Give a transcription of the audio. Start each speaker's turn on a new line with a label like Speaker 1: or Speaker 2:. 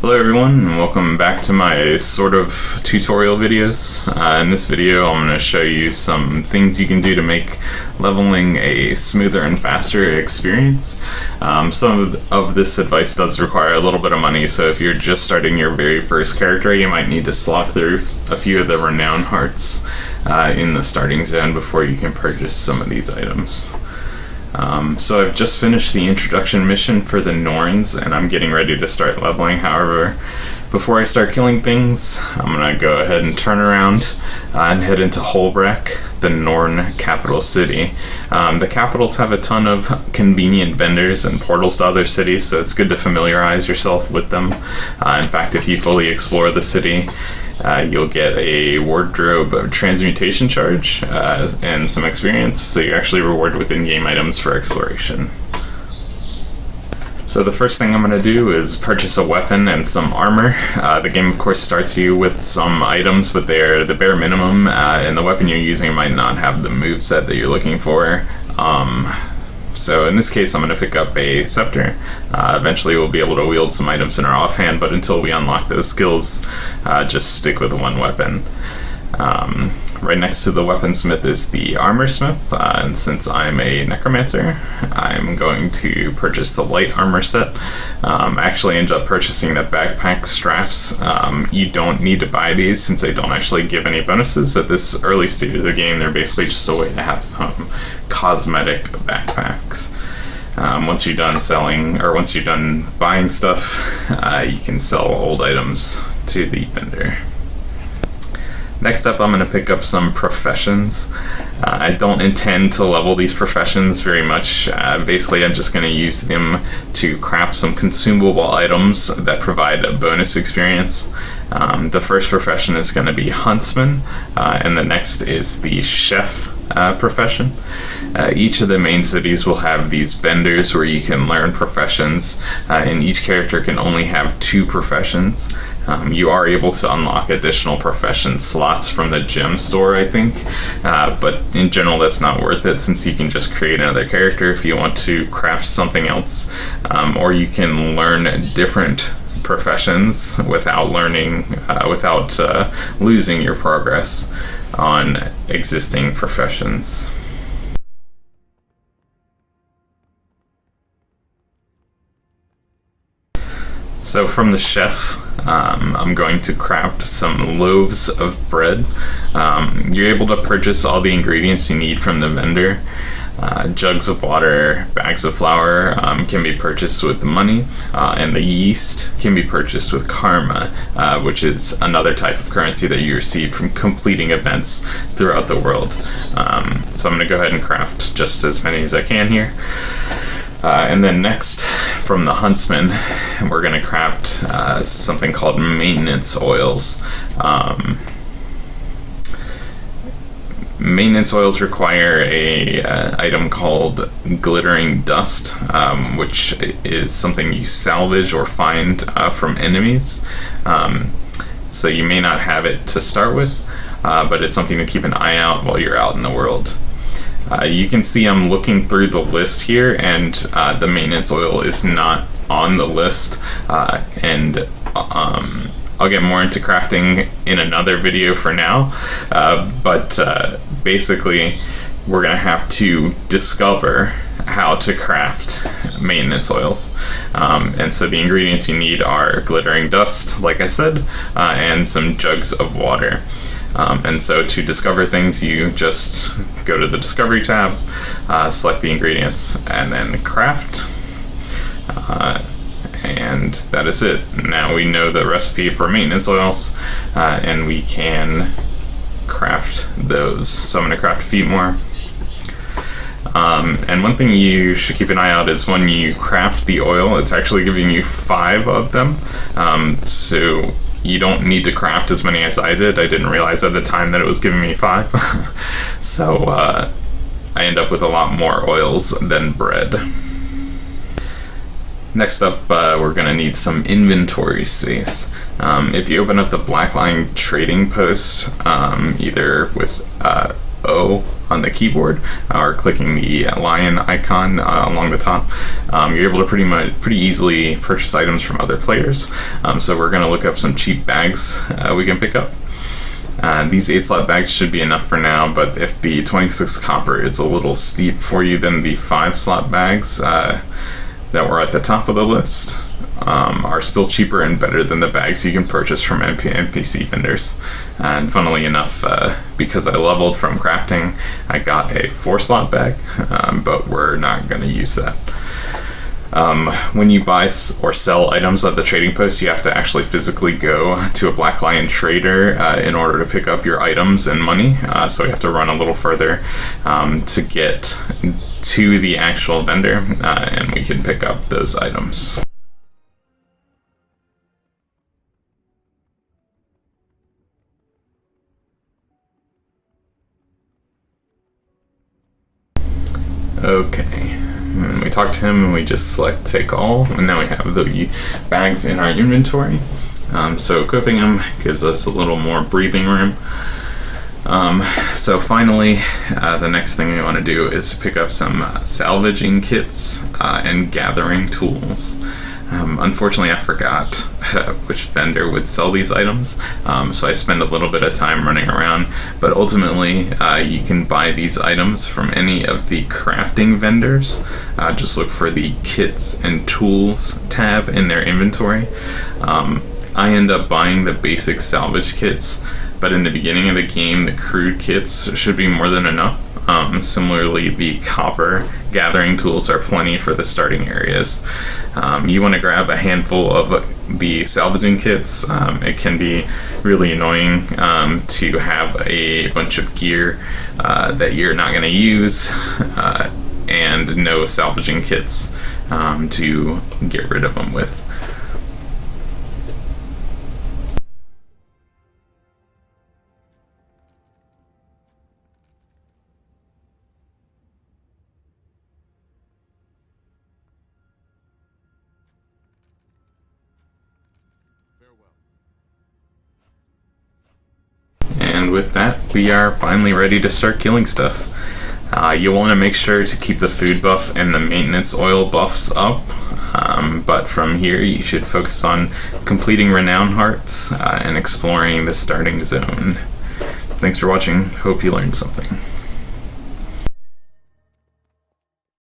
Speaker 1: Hello everyone, and welcome back to my sort of tutorial videos. In this video I'm going to show you some things you can do to make leveling a smoother and faster experience. Some of this advice does require a little bit of money, so if you're just starting your very first character, you might need to slog through a few of the renown hearts in the starting zone before you can purchase some of these items. So I've just finished the introduction mission for the Norns, and I'm getting ready to start leveling. However, before I start killing things, I'm going to go ahead and turn around and head into Holbreck, the Norn capital city. The capitals have a ton of convenient vendors and portals to other cities, so it's good to familiarize yourself with them. In fact, if you fully explore the city, you'll get a wardrobe transmutation charge and some experience, so you're actually rewarded with in-game items for exploration. So the first thing I'm going to do is purchase a weapon and some armor. The game of course starts you with some items, but they're the bare minimum, and the weapon you're using might not have the moveset that you're looking for. So in this case I'm going to pick up a scepter. Eventually we'll be able to wield some items in our offhand, but until we unlock those skills, just stick with one weapon. Right next to the weaponsmith is the armor smith, and since I'm a necromancer, I'm going to purchase the light armor set. I actually ended up purchasing the backpack straps. You don't need to buy these since they don't actually give any bonuses. At this early stage of the game, they're basically just a way to have some cosmetic backpacks. Once you're done selling, or once you're done buying stuff, you can sell old items to the vendor. Next up, I'm going to pick up some professions. I don't intend to level these professions very much. Basically, I'm just going to use them to craft some consumable items that provide a bonus experience. The first profession is going to be huntsman, and the next is the chef profession. Each of the main cities will have these vendors where you can learn professions, and each character can only have 2 professions. You are able to unlock additional profession slots from the gem store, I think, but in general that's not worth it, since you can just create another character if you want to craft something else, or you can learn different professions without losing your progress on existing professions. So from the chef, I'm going to craft some loaves of bread. You're able to purchase all the ingredients you need from the vendor. Jugs of water, bags of flour can be purchased with money, and the yeast can be purchased with karma, which is another type of currency that you receive from completing events throughout the world. So I'm going to go ahead and craft just as many as I can here. And then next, from the huntsman, we're going to craft something called maintenance oils. Maintenance oils require a item called glittering dust, which is something you salvage or find from enemies. So you may not have it to start with, but it's something to keep an eye out while you're out in the world. You can see I'm looking through the list here, and the maintenance oil is not on the list, and I'll get more into crafting in another video for now, but basically we're going to have to discover how to craft maintenance oils, and so the ingredients you need are glittering dust, like I said, and some jugs of water. And so to discover things, you just go to the Discovery tab, select the ingredients, and then craft. And that is it. Now we know the recipe for maintenance oils, and we can craft those. So I'm going to craft a few more. And one thing you should keep an eye out is when you craft the oil, it's actually giving you 5 of them. So you don't need to craft as many as I did. I didn't realize at the time that it was giving me 5. So I end up with a lot more oils than bread. Next up, we're going to need some inventory space. If you open up the Blackline trading post, either with O on the keyboard or clicking the lion icon along the top, you're able to pretty easily purchase items from other players. So we're going to look up some cheap bags we can pick up. These 8-slot bags should be enough for now, but if the 26 copper is a little steep for you, then the 5-slot bags that were at the top of the list are still cheaper and better than the bags you can purchase from NPC vendors. And funnily enough, because I leveled from crafting, I got a 4-slot bag, but we're not going to use that. When you buy or sell items at the trading post, you have to actually physically go to a Black Lion trader in order to pick up your items and money. So you have to run a little further to get to the actual vendor, and we can pick up those items. Okay. We talk to him and we just select take all, and now we have the bags in our inventory. So equipping them gives us a little more breathing room. So finally, the next thing we want to do is pick up some salvaging kits and gathering tools. Unfortunately, I forgot which vendor would sell these items, so I spend a little bit of time running around, but ultimately you can buy these items from any of the crafting vendors. Just look for the kits and tools tab in their inventory. I end up buying the basic salvage kits, but in the beginning of the game the crude kits should be more than enough. Similarly, the copper gathering tools are plenty for the starting areas. You want to grab a handful of the salvaging kits. It can be really annoying to have a bunch of gear that you're not going to use and no salvaging kits to get rid of them with. And with that, we are finally ready to start killing stuff. You'll want to make sure to keep the food buff and the maintenance oil buffs up, but from here you should focus on completing renown hearts and exploring the starting zone. Thanks for watching, hope you learned something.